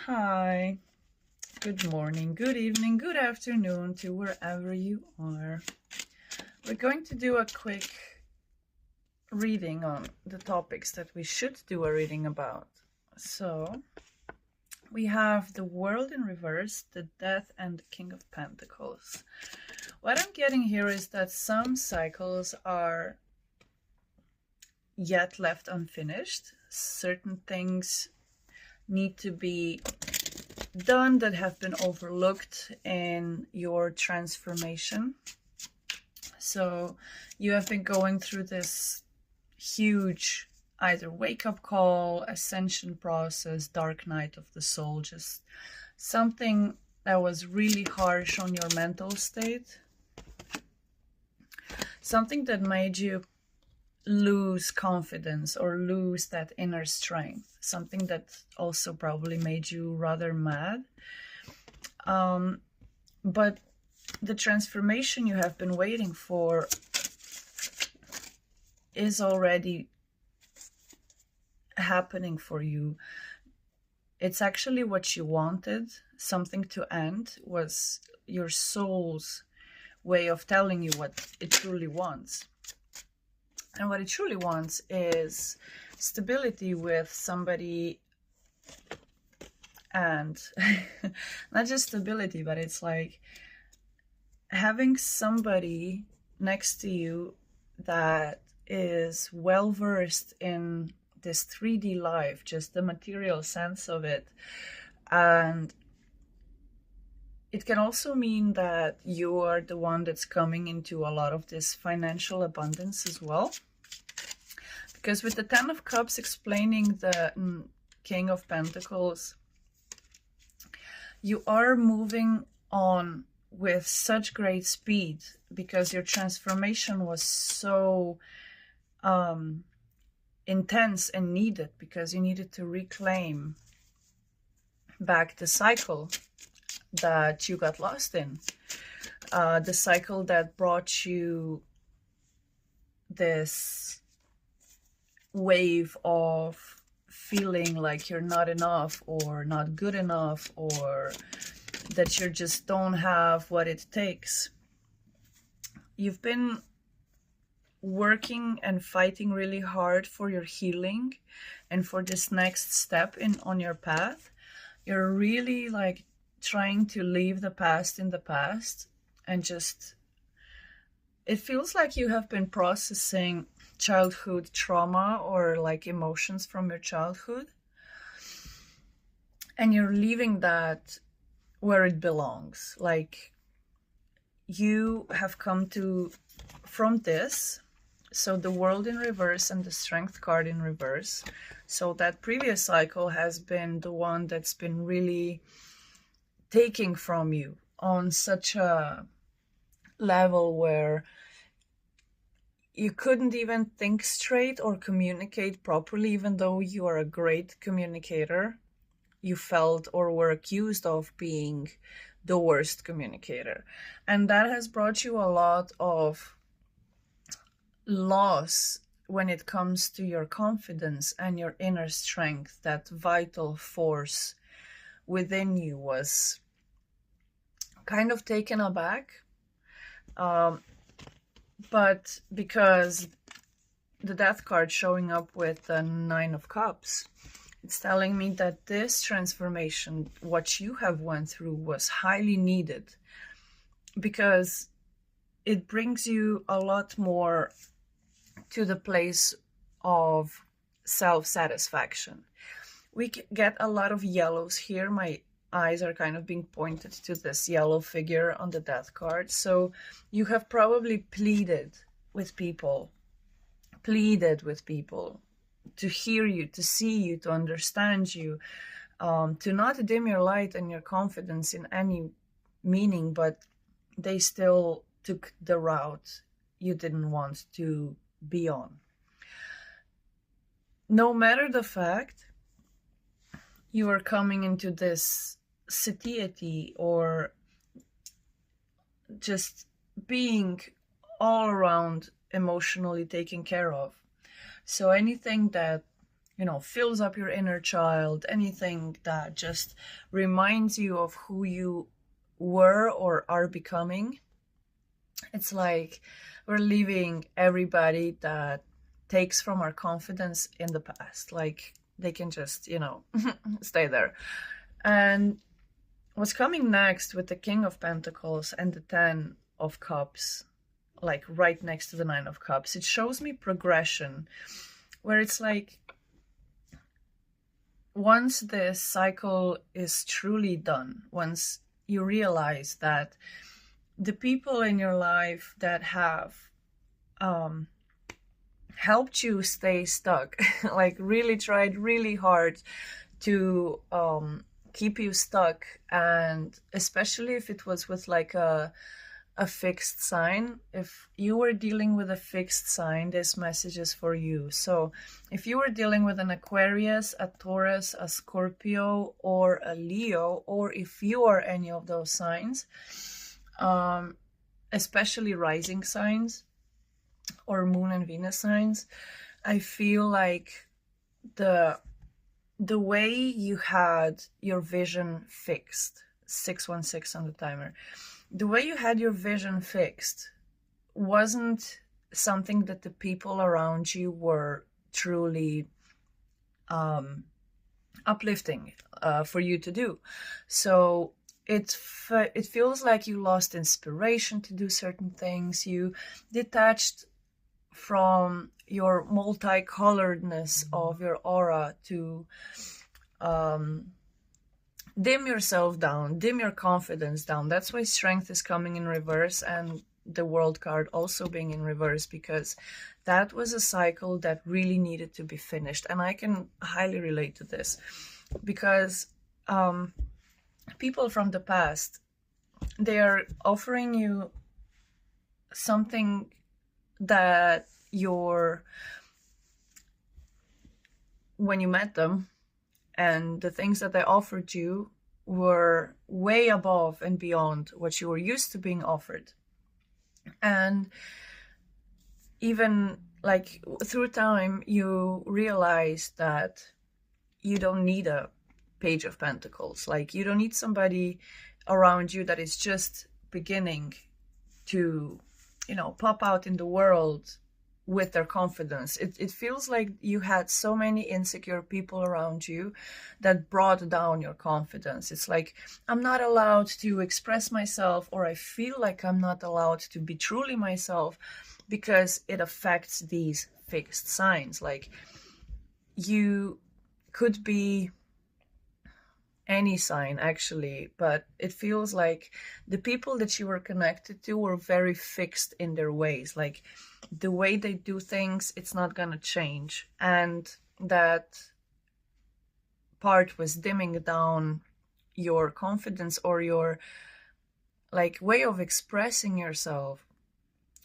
Hi, good morning, good evening, good afternoon to wherever you are. We're going to do a quick reading on the topics that we should do a reading about. So, we have the World in Reverse, the Death, and the King of Pentacles. What I'm getting here is that some cycles are yet left unfinished. Certain things need to be done that have been overlooked in your transformation. So you have been going through this huge either wake-up call, ascension process, dark night of the soul, just something that was really harsh on your mental state, something that made you lose confidence or lose that inner strength, something that also probably made you rather mad. But the transformation you have been waiting for is already happening for you. It's actually what you wanted. Something to end was your soul's way of telling you what it truly wants. And what it truly wants is stability with somebody, and not just stability, but it's like having somebody next to you that is well versed in this 3D life, just the material sense of it. And it can also mean that you are the one that's coming into a lot of this financial abundance as well. Because with the Ten of Cups explaining the King of Pentacles, you are moving on with such great speed because your transformation was so intense and needed, because you needed to reclaim back the cycle that you got lost in, the cycle that brought you this wave of feeling like you're not enough or not good enough, or that you just don't have what it takes. You've been working and fighting really hard for your healing and for this next step on your path. You're really like trying to leave the past in the past, and just, it feels like you have been processing childhood trauma or like emotions from your childhood, and you're leaving that where it belongs. Like, you have come to from this. So the World in reverse and the Strength card in reverse. So that previous cycle has been the one that's been really taking from you on such a level where you couldn't even think straight or communicate properly, even though you are a great communicator. You felt or were accused of being the worst communicator. And that has brought you a lot of loss when it comes to your confidence and your inner strength. That vital force within you was kind of taken aback. But because the Death card showing up with the Nine of Cups, it's telling me that this transformation, what you have went through, was highly needed, because it brings you a lot more to the place of self-satisfaction. We get a lot of yellows here. My eyes are kind of being pointed to this yellow figure on the Death card. So you have probably pleaded with people to hear you, to see you, to understand you, to not dim your light and your confidence in any meaning, but they still took the route you didn't want to be on. No matter the fact, you are coming into this satiety or just being all around emotionally taken care of. So anything that fills up your inner child, anything that just reminds you of who you were or are becoming. It's like we're leaving everybody that takes from our confidence in the past. Like they can just, stay there. And what's coming next with the King of Pentacles and the Ten of Cups, like right next to the Nine of Cups, it shows me progression, where it's like once this cycle is truly done, once you realize that the people in your life that have helped you stay stuck, like really tried really hard to keep you stuck, and especially if it was with like a fixed sign. If you were dealing with a fixed sign, this message is for you. So if you were dealing with an Aquarius, a Taurus, a Scorpio, or a Leo, or if you are any of those signs, especially rising signs or Moon and Venus signs, I feel like the way you had your vision fixed, 616 on the timer, the way you had your vision fixed wasn't something that the people around you were truly uplifting for you to do. So it feels like you lost inspiration to do certain things. You detached from your multicoloredness of your aura to dim yourself down, dim your confidence down. That's why Strength is coming in reverse, and the World card also being in reverse, because that was a cycle that really needed to be finished. And I can highly relate to this, because people from the past, they are offering you something that when you met them, and the things that they offered you were way above and beyond what you were used to being offered. And even like through time, you realize that you don't need a Page of Pentacles. Like you don't need somebody around you that is just beginning to, pop out in the world with their confidence. It feels like you had so many insecure people around you that brought down your confidence. It's like, I'm not allowed to express myself, or I feel like I'm not allowed to be truly myself because it affects these fixed signs. Like you could be any sign actually, but it feels like the people that you were connected to were very fixed in their ways. Like the way they do things, it's not gonna change, and that part was dimming down your confidence or your like way of expressing yourself.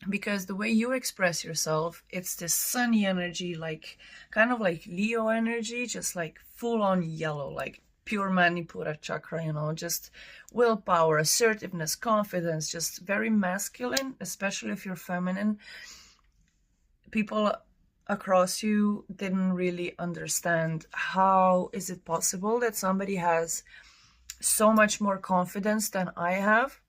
Because the way you express yourself, it's this sunny energy, like kind of like Leo energy, just like full on yellow, like pure Manipura chakra, just willpower, assertiveness, confidence, just very masculine, especially if you're feminine. People across you didn't really understand how is it possible that somebody has so much more confidence than I have.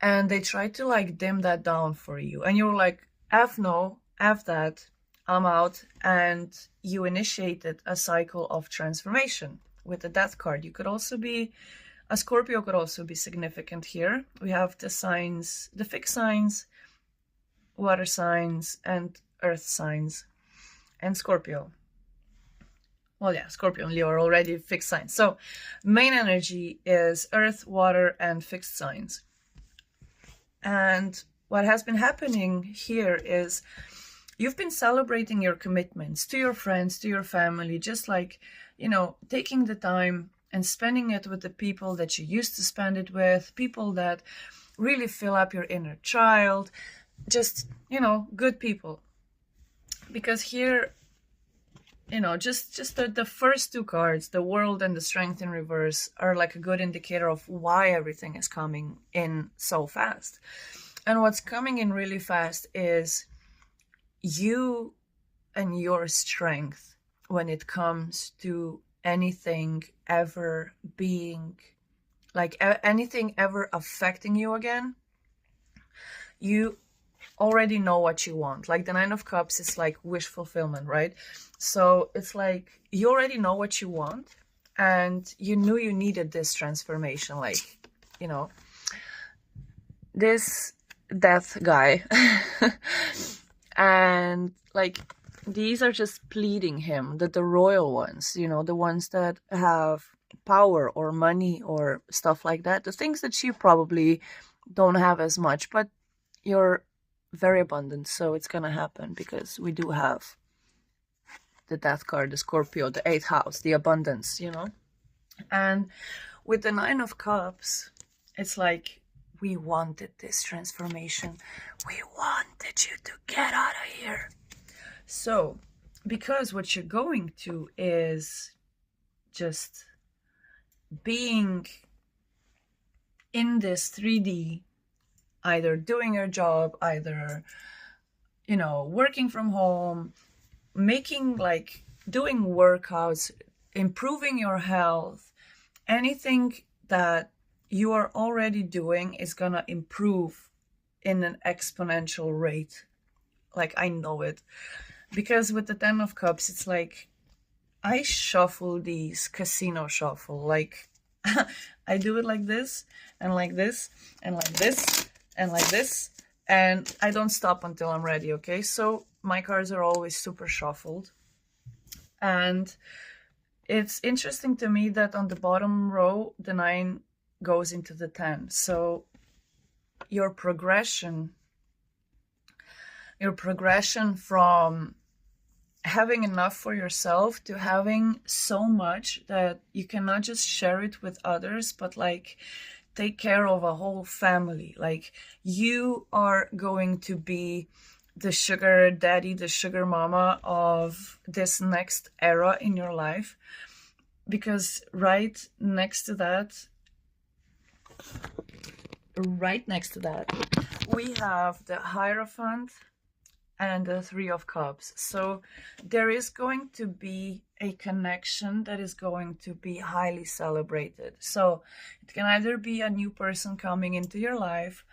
And they tried to like dim that down for you. And you're like, F no, F that, I'm out. And you initiated a cycle of transformation with the Death card. You could also be, a Scorpio could also be significant here. We have the signs, the fixed signs, water signs, and earth signs, and Scorpio. Well, yeah, Scorpio and Leo are already fixed signs. So main energy is earth, water, and fixed signs. And what has been happening here is you've been celebrating your commitments to your friends, to your family, just like, taking the time and spending it with the people that you used to spend it with, people that really fill up your inner child, just, good people. Because here, just the first two cards, the World and the Strength in reverse, are like a good indicator of why everything is coming in so fast. And what's coming in really fast is you and your strength when it comes to anything ever being, like anything ever affecting you again, you already know what you want. Like the Nine of Cups is like wish fulfillment, right? So it's like you already know what you want, and you knew you needed this transformation, like, you know, this death guy. And like these are just pleading him, that the royal ones, you know, the ones that have power or money or stuff like that, the things that you probably don't have as much, but you're very abundant, so it's gonna happen, because we do have the death card, the Scorpio, the 8th house, the abundance, you know. And with the 9 of Cups, it's like, we wanted this transformation, we wanted you to get out of here. So because what you're going to is just being in this 3D, either doing your job, either, you know, working from home, making, like, doing workouts, improving your health, anything that you are already doing is gonna improve in an exponential rate. Like, I know it. Because with the 10 of Cups, it's like, I shuffle these casino shuffle. Like, I do it like this, and like this, and like this, and like this, and I don't stop until I'm ready, okay? So my cards are always super shuffled. And it's interesting to me that on the bottom row, the 9 goes into the 10. So your progression from having enough for yourself to having so much that you cannot just share it with others, but like take care of a whole family. Like, you are going to be the sugar daddy, the sugar mama of this next era in your life. Because right next to that, we have the Hierophant and the 3 of Cups. So there is going to be a connection that is going to be highly celebrated. So it can either be a new person coming into your life,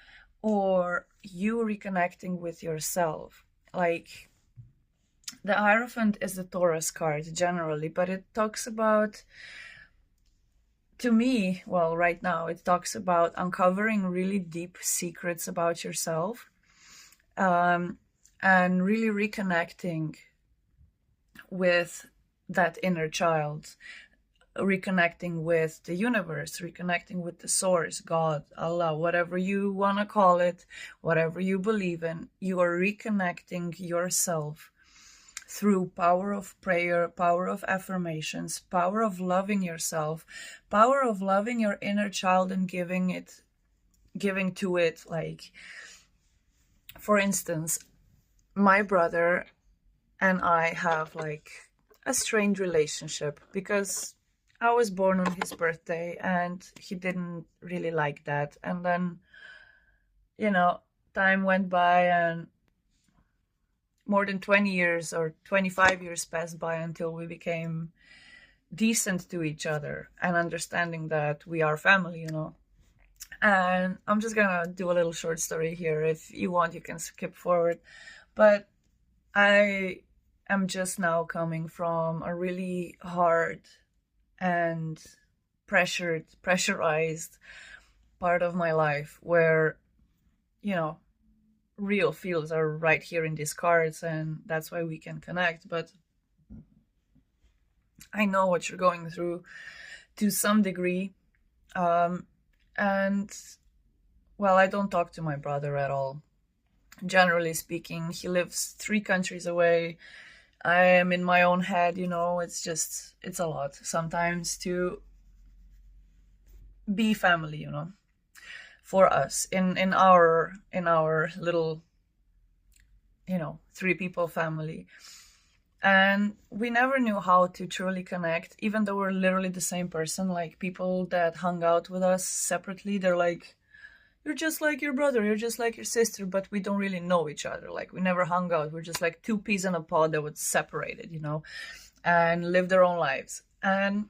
or you reconnecting with yourself. Like, the Hierophant is the Taurus card generally, but it talks about, to me, well, right now, it talks about uncovering really deep secrets about yourself, and really reconnecting with that inner child, reconnecting with the universe, reconnecting with the source, God, Allah, whatever you want to call it, whatever you believe in. You are reconnecting yourself through power of prayer, power of affirmations, power of loving yourself, power of loving your inner child and giving to it. Like, for instance, my brother and I have like a strange relationship, because I was born on his birthday and he didn't really like that. And then, you know, time went by and more than 20 years or 25 years passed by until we became decent to each other and understanding that we are family, you know. And I'm just gonna do a little short story here. If you want, you can skip forward. But I am just now coming from a really hard and pressurized part of my life where, you know, real feels are right here in these cards, and that's why we can connect. But I know what you're going through to some degree. And, well, I don't talk to my brother at all. Generally speaking, he lives 3 countries away. I am in my own head, you know. It's a lot sometimes to be family, you know, for us in our little, you know, 3 people family. And we never knew how to truly connect, even though we're literally the same person. Like, people that hung out with us separately, they're like, you're just like your brother, you're just like your sister, but we don't really know each other. Like, we never hung out. We're just like 2 peas in a pod that was separated, you know. and live their own lives. And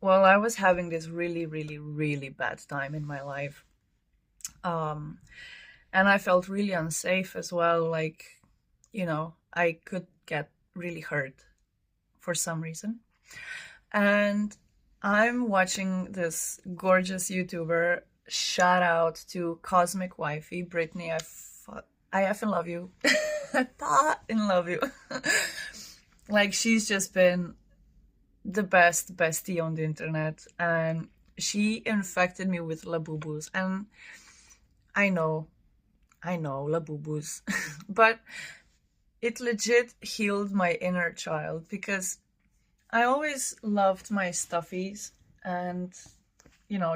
well, I was having this really, really, really bad time in my life. Um, and I felt really unsafe as well. Like, I could get really hurt for some reason. And I'm watching this gorgeous YouTuber. Shout out to Cosmic Wifey, Brittany. I effing love you. I fucking love you. Like, she's just been the best bestie on the internet, and she infected me with labubus. And I know, labubus, but it legit healed my inner child, because I always loved my stuffies and,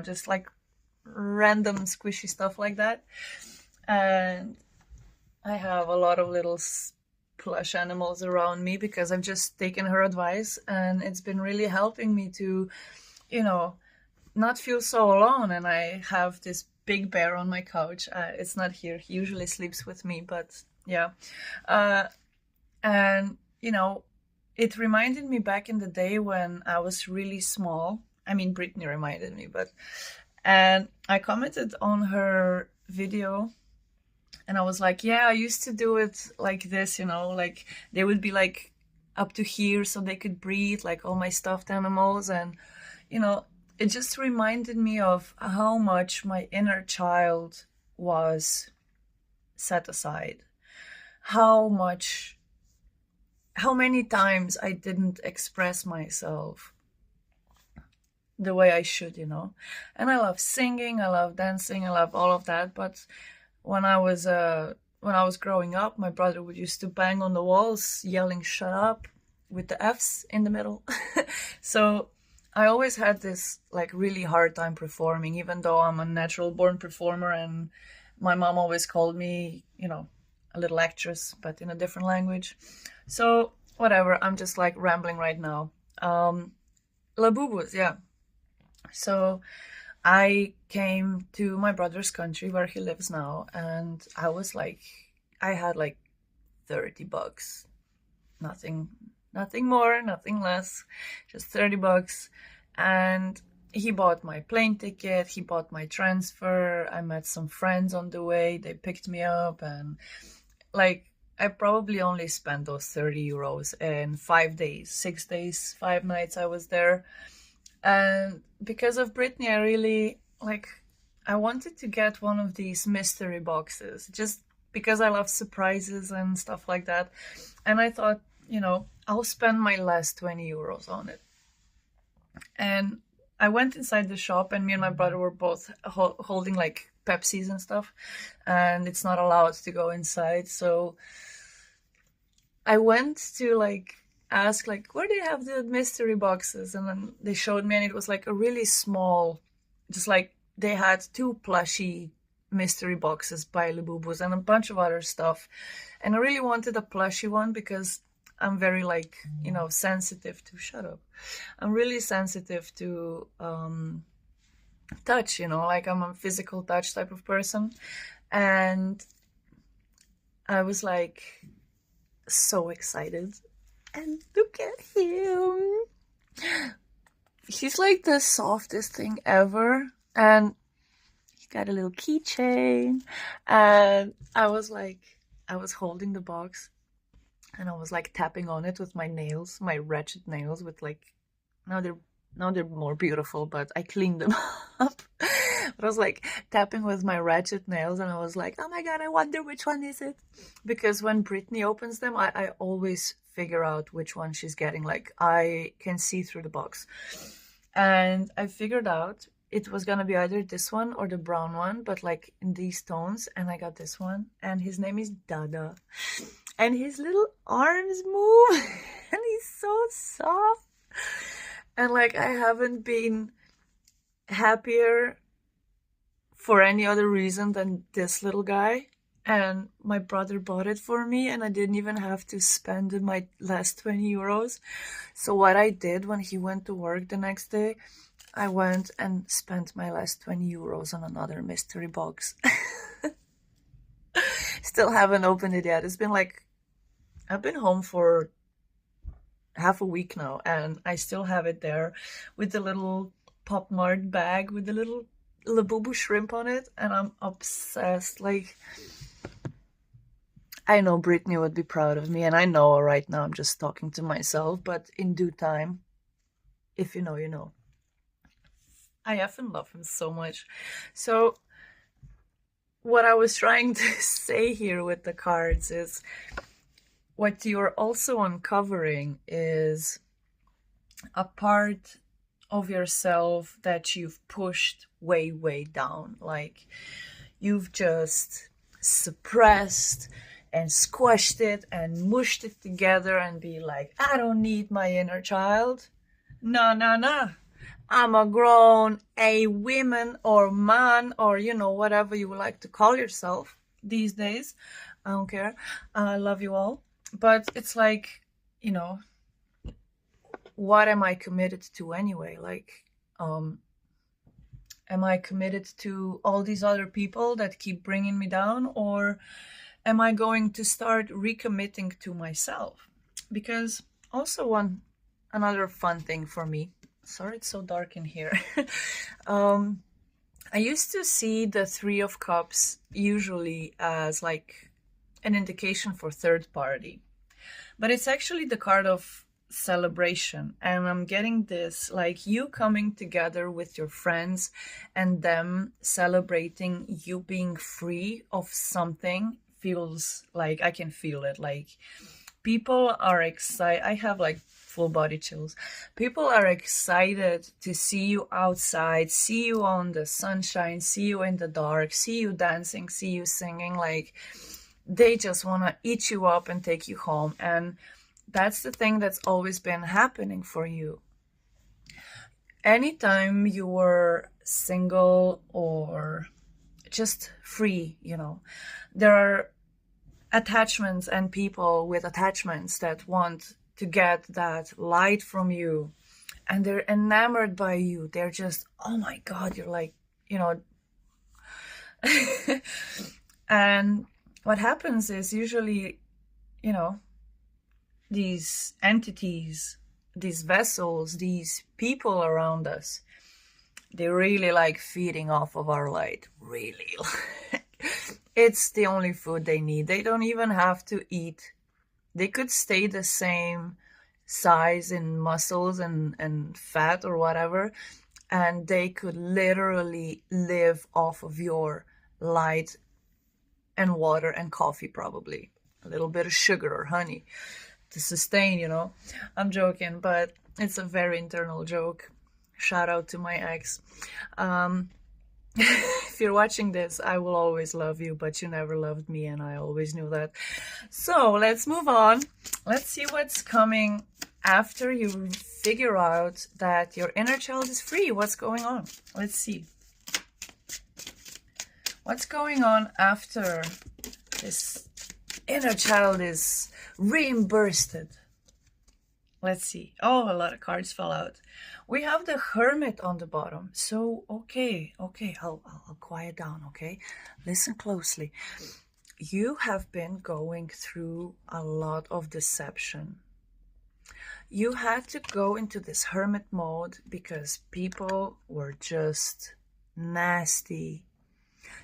just like random squishy stuff like that. And I have a lot of little plush animals around me because I've just taken her advice, and it's been really helping me to, not feel so alone. And I have this big bear on my couch. It's not here. He usually sleeps with me, but yeah. And, it reminded me back in the day when I was really small. I mean, Brittany reminded me, and I commented on her video, and I was like, yeah, I used to do it like this, like they would be like up to here so they could breathe, like all my stuffed animals. And, it just reminded me of how much my inner child was set aside, how many times I didn't express myself the way I should, And I love singing, I love dancing, I love all of that. But when I was growing up, my brother would used to bang on the walls, yelling "shut up" with the F's in the middle. So I always had this like really hard time performing, even though I'm a natural born performer, and my mom always called me, a little actress, but in a different language. So whatever, I'm just like rambling right now. Labubus, yeah. So I came to my brother's country where he lives now, and I had like $30. Nothing more, nothing less, just $30. And he bought my plane ticket, he bought my transfer. I met some friends on the way, they picked me up, and like I probably only spent those €30 in 5 days, 6 days, 5 nights I was there. And because of Brittany, I really I wanted to get one of these mystery boxes, just because I love surprises and stuff like that. And I thought, I'll spend my last €20 on it. And I went inside the shop, and me and my brother were both holding like Pepsis and stuff, and it's not allowed to go inside. So I went to ask where do you have the mystery boxes, and then they showed me, and it was like a really small, just like they had 2 plushy mystery boxes by Labubus and a bunch of other stuff. And I really wanted a plushy one because I'm very sensitive to I'm really sensitive to touch, I'm a physical touch type of person. And I was so excited. And look at him. He's like the softest thing ever. And he got a little keychain. And I was holding the box, and I was tapping on it with my nails, my wretched nails, with now they're more beautiful, but I cleaned them up. But I was tapping with my wretched nails, and I was like, oh my God, I wonder which one is it? Because when Brittany opens them, I always figure out which one she's getting. I can see through the box. And I figured out it was gonna be either this one or the brown one, but in these tones, and I got this one, and his name is Dada. And his little arms move, and he's so soft. And I haven't been happier for any other reason than this little guy. And my brother bought it for me, and I didn't even have to spend my last €20. So what I did when he went to work the next day, I went and spent my last €20 on another mystery box. Still haven't opened it yet. It's been I've been home for half a week now, and I still have it there with the little Pop Mart bag with the little Labubu shrimp on it, and I'm obsessed. Like, I know Brittany would be proud of me, and I know right now I'm just talking to myself, but in due time, if you know, you know. I often love him so much. So, what I was trying to say here with the cards is what you're also uncovering is a part of yourself that you've pushed way, way down. Like, you've just suppressed and squashed it and mushed it together and be like, I don't need my inner child. No, no, no. I'm a grown a woman or man or, you know, whatever you would like to call yourself these days. I don't care. I love you all. But it's like, you know, what am I committed to anyway? Like, am I committed to all these other people that keep bringing me down, or am I going to start recommitting to myself? Because also another fun thing for me, sorry it's so dark in here, I used to see the Three of Cups usually as like an indication for third party, but it's actually the card of celebration. And I'm getting this, like, you coming together with your friends and them celebrating you being free of something. Feels like I can feel it. Like, people are excited. I have like full body chills. People are excited to see you outside, see you on the sunshine, see you in the dark, see you dancing, see you singing. Like, they just want to eat you up and take you home. And that's the thing that's always been happening for you. Anytime you were single or just free, you know, there are attachments and people with attachments that want to get that light from you, and they're enamored by you. They're just, oh my God, you're like, you know. And what happens is usually, you know, these entities, these vessels, these people around us, they really like feeding off of our light. Really. It's the only food they need. They don't even have to eat. They could stay the same size in muscles and fat or whatever, and they could literally live off of your light and water and coffee, probably a little bit of sugar or honey to sustain, you know. I'm joking, but it's a very internal joke. Shout out to my ex. If you're watching this, I will always love you, but you never loved me, and I always knew that. So let's move on. Let's see what's coming after you figure out that your inner child is free. What's going on? Let's see. What's going on after this inner child is reimbursed? Let's see. Oh, a lot of cards fell out. We have the Hermit on the bottom. So, okay, I'll quiet down, okay? Listen closely. You have been going through a lot of deception. You had to go into this hermit mode because people were just nasty.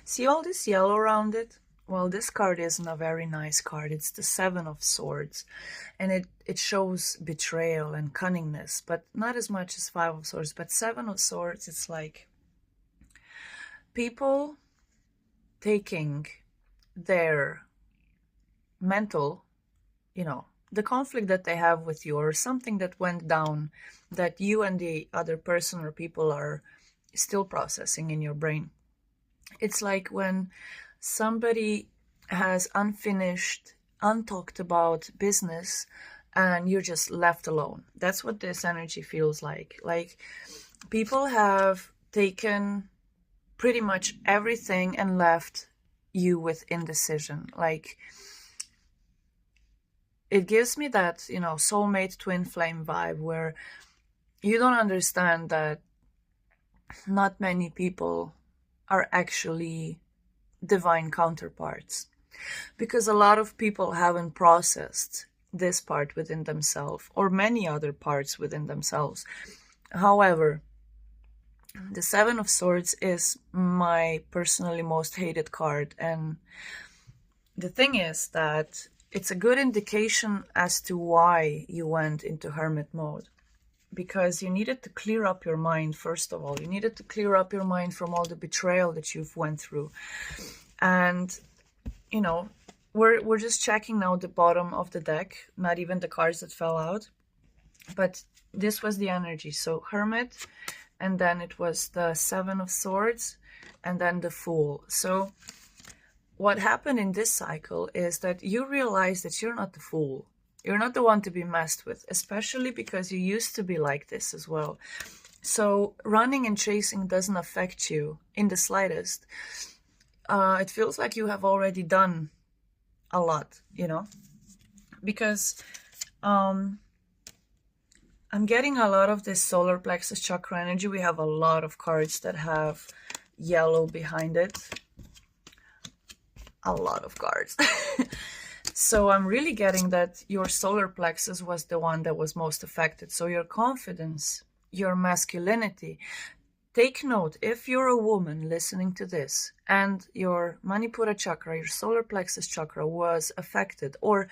See all this yellow around it? Well, this card isn't a very nice card. It's the Seven of Swords. And it shows betrayal and cunningness, but not as much as Five of Swords. But Seven of Swords, it's like people taking their mental, you know, the conflict that they have with you or something that went down that you and the other person or people are still processing in your brain. It's like when somebody has unfinished, untalked about business and you're just left alone. That's what this energy feels like. Like, people have taken pretty much everything and left you with indecision. Like, it gives me that, you know, soulmate twin flame vibe where you don't understand that not many people are actually divine counterparts, because a lot of people haven't processed this part within themselves or many other parts within themselves. However, the Seven of Swords is my personally most hated card, and the thing is that it's a good indication as to why you went into hermit mode. Because you needed to clear up your mind, first of all. You needed to clear up your mind from all the betrayal that you've went through. And, you know, we're just checking now the bottom of the deck, not even the cards that fell out. But this was the energy. So Hermit, and then it was the Seven of Swords, and then the Fool. So what happened in this cycle is that you realize that you're not the fool. You're not the one to be messed with, especially because you used to be like this as well. So running and chasing doesn't affect you in the slightest. It feels like you have already done a lot, you know, because I'm getting a lot of this solar plexus chakra energy. We have a lot of cards that have yellow behind it. A lot of cards. So I'm really getting that your solar plexus was the one that was most affected. So your confidence, your masculinity. Take note, if you're a woman listening to this and your Manipura chakra, your solar plexus chakra was affected, or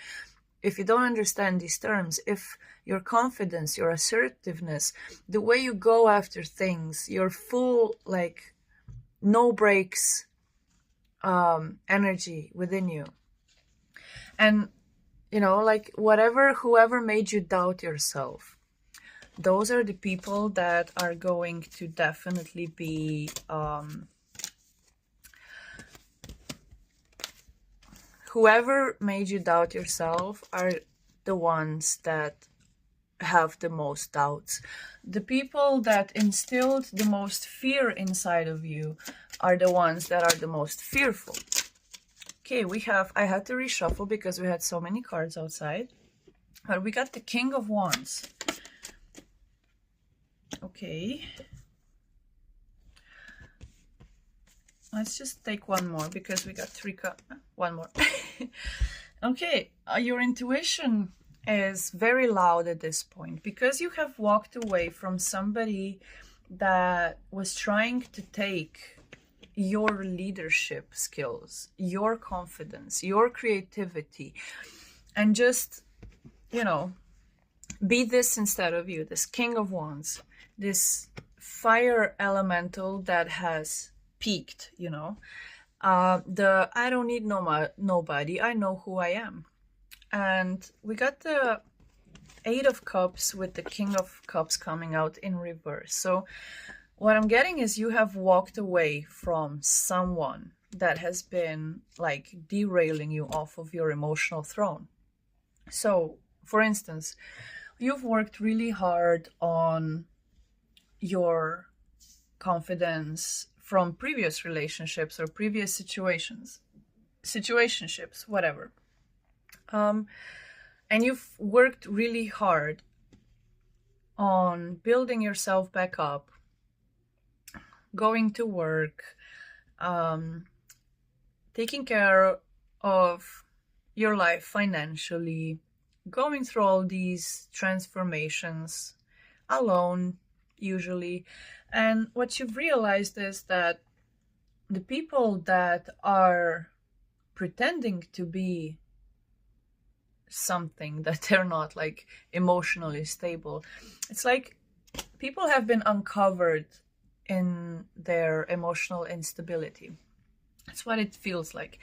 if you don't understand these terms, if your confidence, your assertiveness, the way you go after things, your full, like, no breaks energy within you. And, you know, like whoever made you doubt yourself, those are the people that are going to definitely be, whoever made you doubt yourself are the ones that have the most doubts. The people that instilled the most fear inside of you are the ones that are the most fearful. Okay, I had to reshuffle because we had so many cards outside. But we got the King of Wands. Okay. Let's just take one more because we got one more. Okay, your intuition is very loud at this point because you have walked away from somebody that was trying to take your leadership skills, your confidence, your creativity, and just, you know, be this instead of you, this King of Wands, this fire elemental that has peaked, you know, the I don't need nobody, I know who I am. And we got the Eight of Cups with the King of Cups coming out in reverse. So what I'm getting is you have walked away from someone that has been like derailing you off of your emotional throne. So, for instance, you've worked really hard on your confidence from previous relationships or previous situationships, whatever. And you've worked really hard on building yourself back up, going to work, taking care of your life financially, going through all these transformations alone, usually. And what you've realized is that the people that are pretending to be something that they're not, like emotionally stable, it's like people have been uncovered in their emotional instability. That's what it feels like.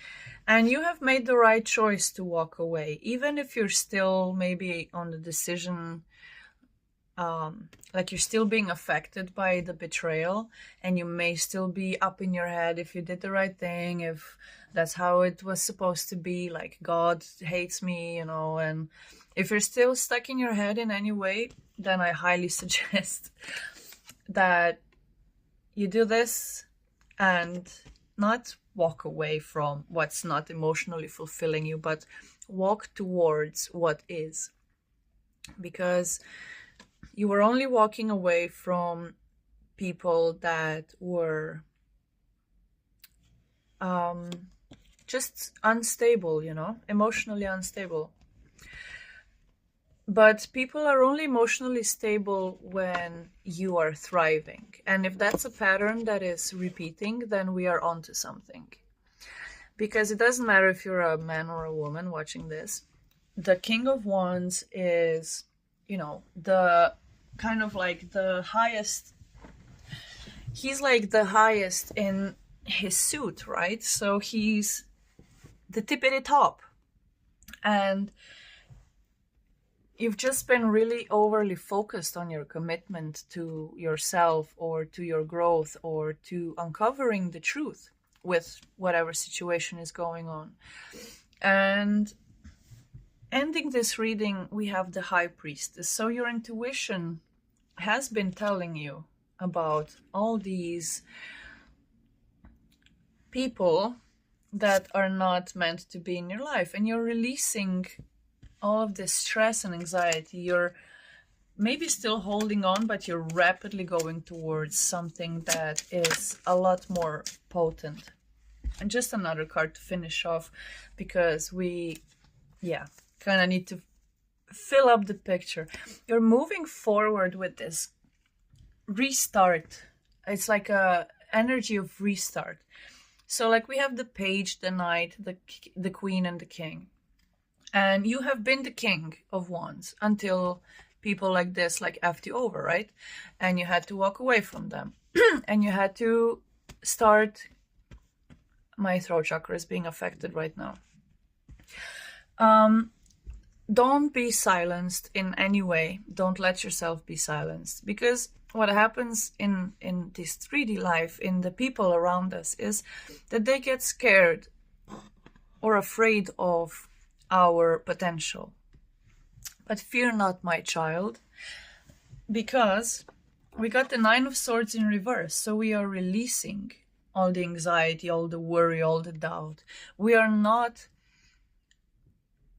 And you have made the right choice to walk away, even if you're still maybe on the decision, like you're still being affected by the betrayal, and you may still be up in your head if you did the right thing, if that's how it was supposed to be, like God hates me, you know. And if you're still stuck in your head in any way, then I highly suggest that you do this and not walk away from what's not emotionally fulfilling you, but walk towards what is. Because you were only walking away from people that were just unstable, you know, emotionally unstable. But people are only emotionally stable when you are thriving. And if that's a pattern that is repeating, then we are onto something. Because it doesn't matter if you're a man or a woman watching this. The King of Wands is, the kind of like the highest. He's like the highest in his suit, right? So he's the tippity top. And you've just been really overly focused on your commitment to yourself or to your growth or to uncovering the truth with whatever situation is going on. And ending this reading, we have the High Priestess. So your intuition has been telling you about all these people that are not meant to be in your life, and you're releasing all of this stress and anxiety. You're maybe still holding on, but you're rapidly going towards something that is a lot more potent. And just another card to finish off, because we kind of need to fill up the picture. You're moving forward with this restart. It's like a energy of restart. So like we have the Page, the Knight, the Queen, and the King. And you have been the King of Wands until people like this like effed you over, right? And you had to walk away from them. And you had to start... My throat chakra is being affected right now. Don't be silenced in any way. Don't let yourself be silenced. Because what happens in this 3D life, in the people around us, is that they get scared or afraid of our potential. But fear not, my child, because we got the Nine of Swords in reverse. So we are releasing all the anxiety, all the worry, all the doubt. We are not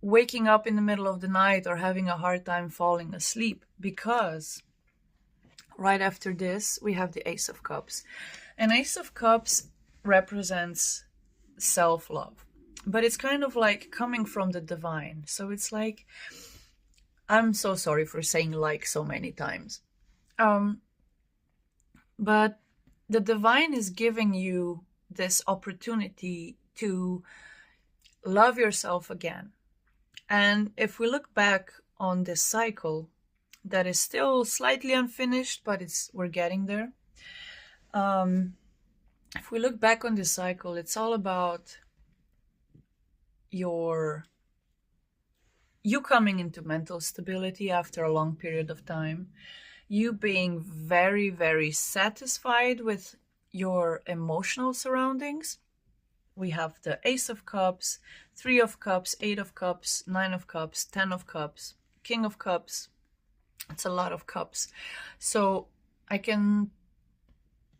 waking up in the middle of the night or having a hard time falling asleep, because right after this, we have the Ace of Cups. And Ace of Cups represents self-love. But it's kind of like coming from the divine. So it's like, I'm so sorry for saying like so many times. But the divine is giving you this opportunity to love yourself again. And if we look back on this cycle that is still slightly unfinished, but we're getting there. If we look back on this cycle, it's all about you coming into mental stability after a long period of time. You being very, very satisfied with your emotional surroundings. We have the Ace of Cups, 3 of Cups, 8 of Cups, 9 of Cups, 10 of Cups, King of Cups. It's a lot of cups. So I can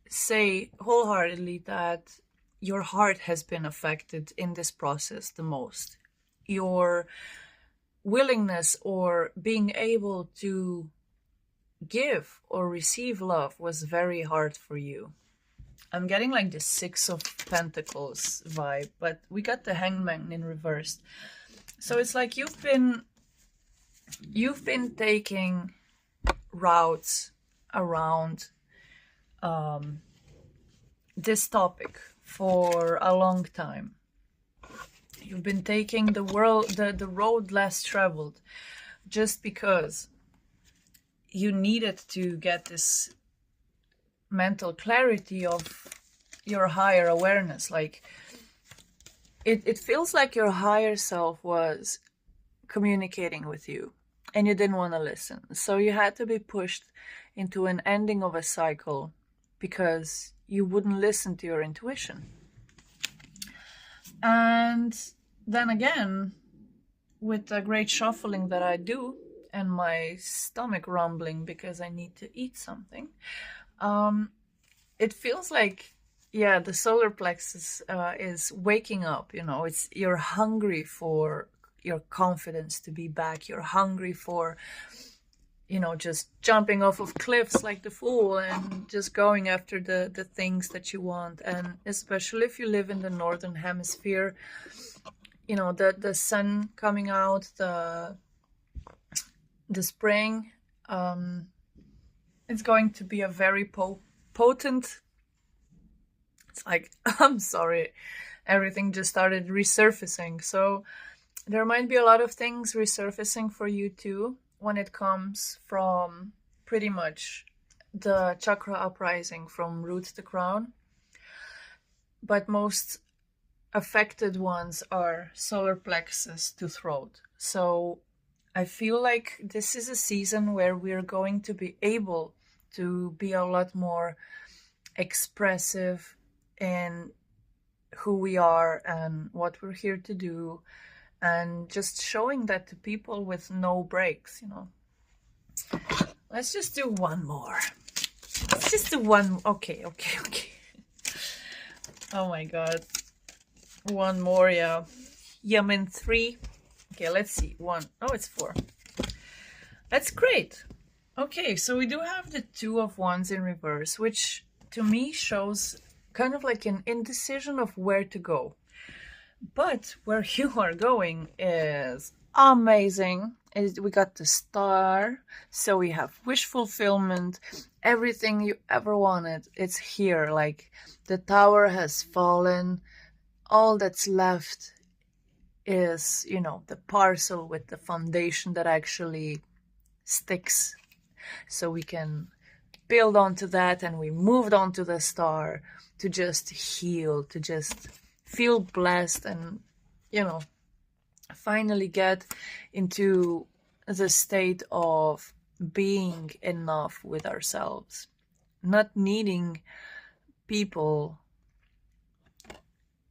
say wholeheartedly that your heart has been affected in this process the most. Your willingness or being able to give or receive love was very hard for you. I'm getting like the 6 of Pentacles vibe, but we got the Hangman in reverse. So it's like you've been taking routes around this topic for a long time. You've been taking the road less traveled, just because you needed to get this mental clarity of your higher awareness. Like it feels like your higher self was communicating with you and you didn't want to listen. So you had to be pushed into an ending of a cycle because you wouldn't listen to your intuition. And then again, with the great shuffling that I do and my stomach rumbling because I need to eat something, it feels like, yeah, the solar plexus is waking up. You're hungry for your confidence to be back. You're hungry for, just jumping off of cliffs like the fool and just going after the things that you want. And especially if you live in the northern hemisphere, the sun coming out, the spring, it's going to be a very potent. It's like, I'm sorry, everything just started resurfacing. So there might be a lot of things resurfacing for you too when it comes from pretty much the chakra uprising from root to crown. But most affected ones are solar plexus to throat. So I feel like this is a season where we're going to be able to be a lot more expressive in who we are and what we're here to do, and just showing that to people with no breaks, you know. Let's just do one more. Let's just do one. Okay. Oh my god. One more, yeah. Yeah, I'm in 3. Okay, let's see. 1. Oh, it's 4. That's great. Okay, so we do have the 2 of Wands in reverse, which to me shows kind of like an indecision of where to go. But where you are going is amazing. We got the star, so we have wish fulfillment, everything you ever wanted. It's here. Like the tower has fallen. All that's left is, you know, the parcel with the foundation that actually sticks. So we can build onto that, and we moved on to the star to just heal, to just feel blessed, and, you know, finally get into the state of being enough with ourselves, not needing people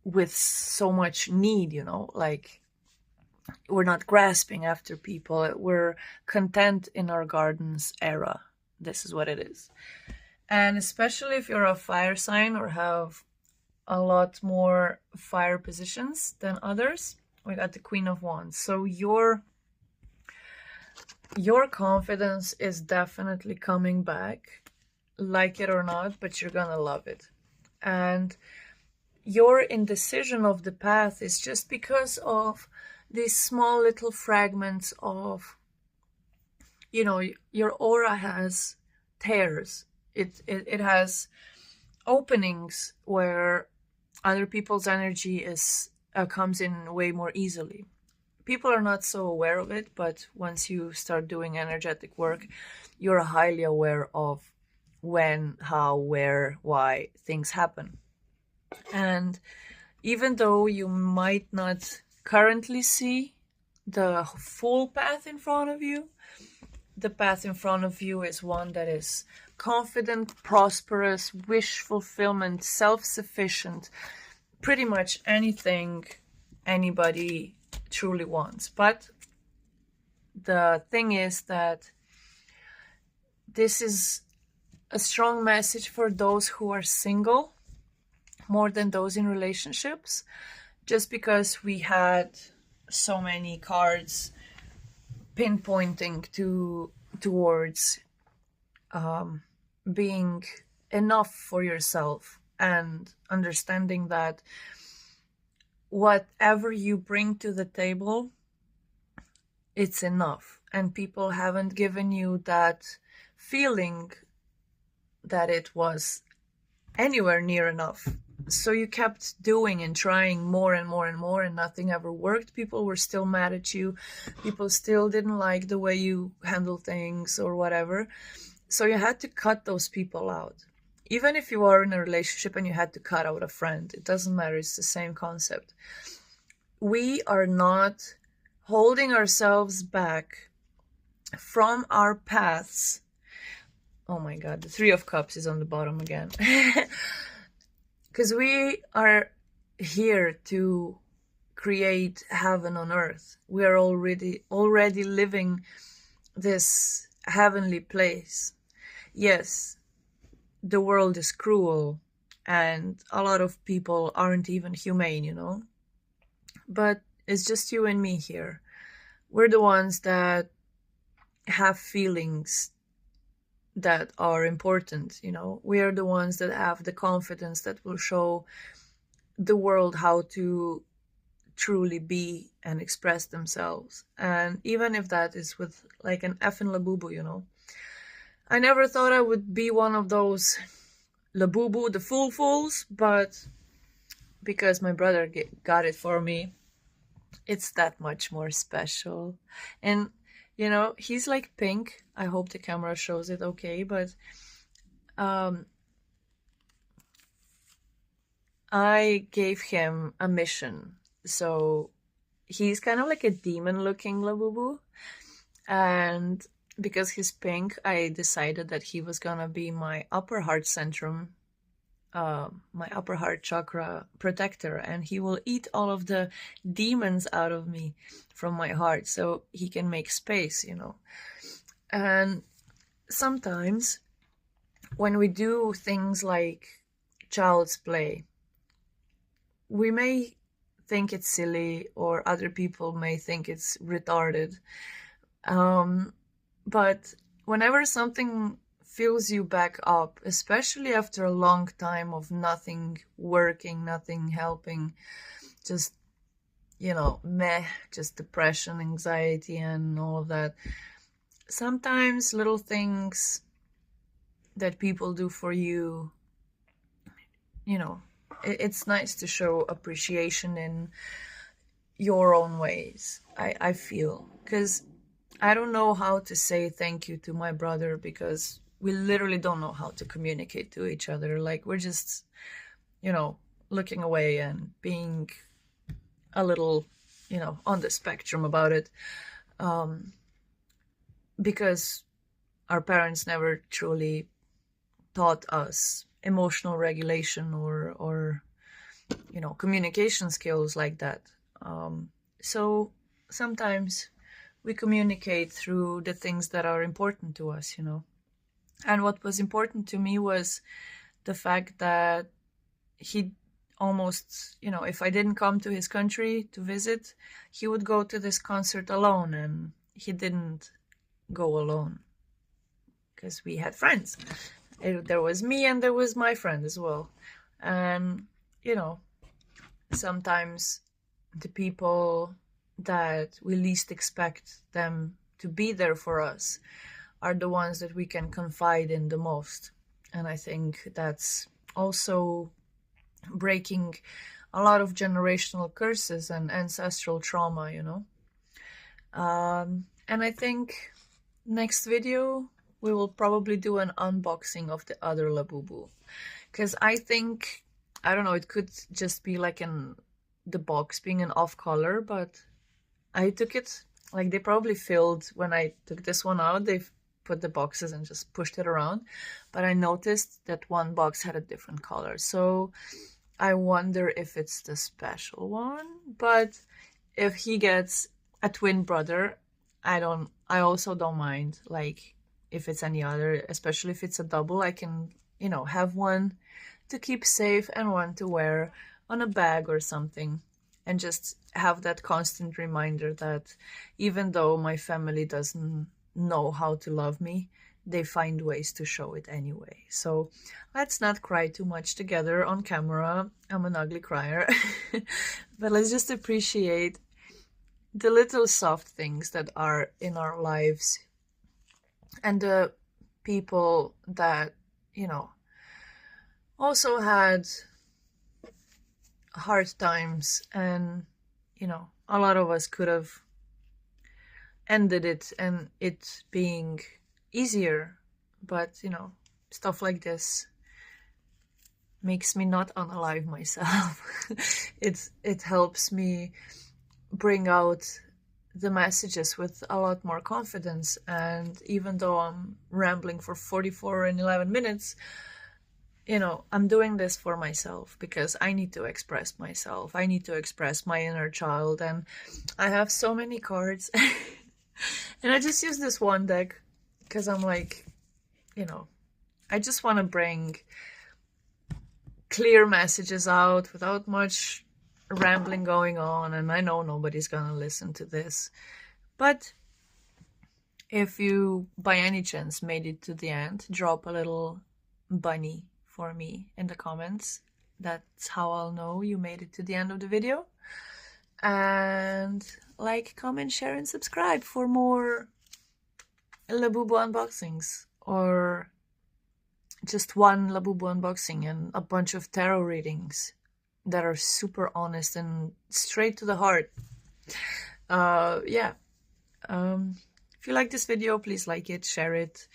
with so much need, you know, like we're not grasping after people, we're content in our gardens era. This is what it is. And especially if you're a fire sign or have a lot more fire positions than others, we got the Queen of Wands. So your confidence is definitely coming back, like it or not, but you're gonna love it. And your indecision of the path is just because of these small little fragments of, you know, your aura has tears. It has openings where other people's energy is comes in way more easily. People are not so aware of it, but once you start doing energetic work, you're highly aware of when, how, where, why things happen. And even though you might not currently see the full path in front of you, the path in front of you is one that is confident, prosperous, wish fulfillment, self-sufficient, pretty much anything anybody truly wants. But the thing is that this is a strong message for those who are single more than those in relationships, just because we had so many cards pinpointing towards being enough for yourself and understanding that whatever you bring to the table, it's enough. And people haven't given you that feeling that it was anywhere near enough. So you kept doing and trying more and more and more, and nothing ever worked. People were still mad at you. People still didn't like the way you handle things or whatever. So you had to cut those people out. Even if you are in a relationship and you had to cut out a friend, it doesn't matter. It's the same concept. We are not holding ourselves back from our paths. Oh my God, the 3 of Cups is on the bottom again. Because we are here to create heaven on earth. We are already living this heavenly place. Yes, the world is cruel and a lot of people aren't even humane, you know. But it's just you and me here. We're the ones that have feelings that are important, you know. We are the ones that have the confidence that will show the world how to truly be and express themselves. And even if that is with like an effing labubu, you know. I never thought I would be one of those labubu, the fools, but because my brother got it for me, it's that much more special. And you know, he's like pink. I hope the camera shows it okay, but I gave him a mission. So he's kind of like a demon looking labubu, and because he's pink, I decided that he was gonna be my upper heart centrum, my upper heart chakra protector, and he will eat all of the demons out of me from my heart so he can make space, you know. And sometimes when we do things like child's play, we may think it's silly, or other people may think it's retarded. But whenever something fills you back up, especially after a long time of nothing working, nothing helping, just, you know, meh, just depression, anxiety, and all of that. Sometimes little things that people do for you, you know, it's nice to show appreciation in your own ways, I feel. Because I don't know how to say thank you to my brother, because we literally don't know how to communicate to each other. Like, we're just, you know, looking away and being a little, you know, on the spectrum about it. Because our parents never truly taught us emotional regulation or you know, communication skills like that. So sometimes we communicate through the things that are important to us, you know. And what was important to me was the fact that he almost, you know, if I didn't come to his country to visit, he would go to this concert alone, and he didn't go alone because we had friends. There was me and there was my friend as well. And, you know, sometimes the people that we least expect them to be there for us are the ones that we can confide in the most. And I think that's also breaking a lot of generational curses and ancestral trauma, you know. And I think next video we will probably do an unboxing of the other labubu, because I think, I don't know, it could just be like the box being an off color, but I took it, like they probably filled, when I took this one out, they've put the boxes and just pushed it around, but I noticed that one box had a different color. So I wonder if it's the special one. But if he gets a twin brother, I also don't mind, like, if it's any other, especially if it's a double. I can, you know, have one to keep safe and one to wear on a bag or something, and just have that constant reminder that even though my family doesn't know how to love me, they find ways to show it anyway. So let's not cry too much together on camera. I'm an ugly crier. But let's just appreciate the little soft things that are in our lives, and the people that, you know, also had hard times. And, you know, a lot of us could have ended it and it being easier, but, you know, stuff like this makes me not unalive myself. It helps me bring out the messages with a lot more confidence. And even though I'm rambling for 44 and 11 minutes, you know, I'm doing this for myself, because I need to express myself. I need to express my inner child. And I have so many cards. And I just use this one deck because I'm like, you know, I just want to bring clear messages out without much rambling going on. And I know nobody's gonna listen to this, but if you by any chance made it to the end, drop a little bunny for me in the comments. That's how I'll know you made it to the end of the video. And like, comment, share, and subscribe for more Labubu unboxings, or just one Labubu unboxing and a bunch of tarot readings that are super honest and straight to the heart. Yeah. If you like this video, please like it, share it,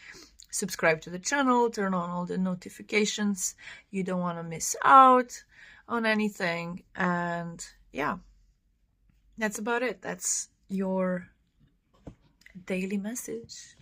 subscribe to the channel, turn on all the notifications. You don't want to miss out on anything. And yeah, that's about it. That's your daily message.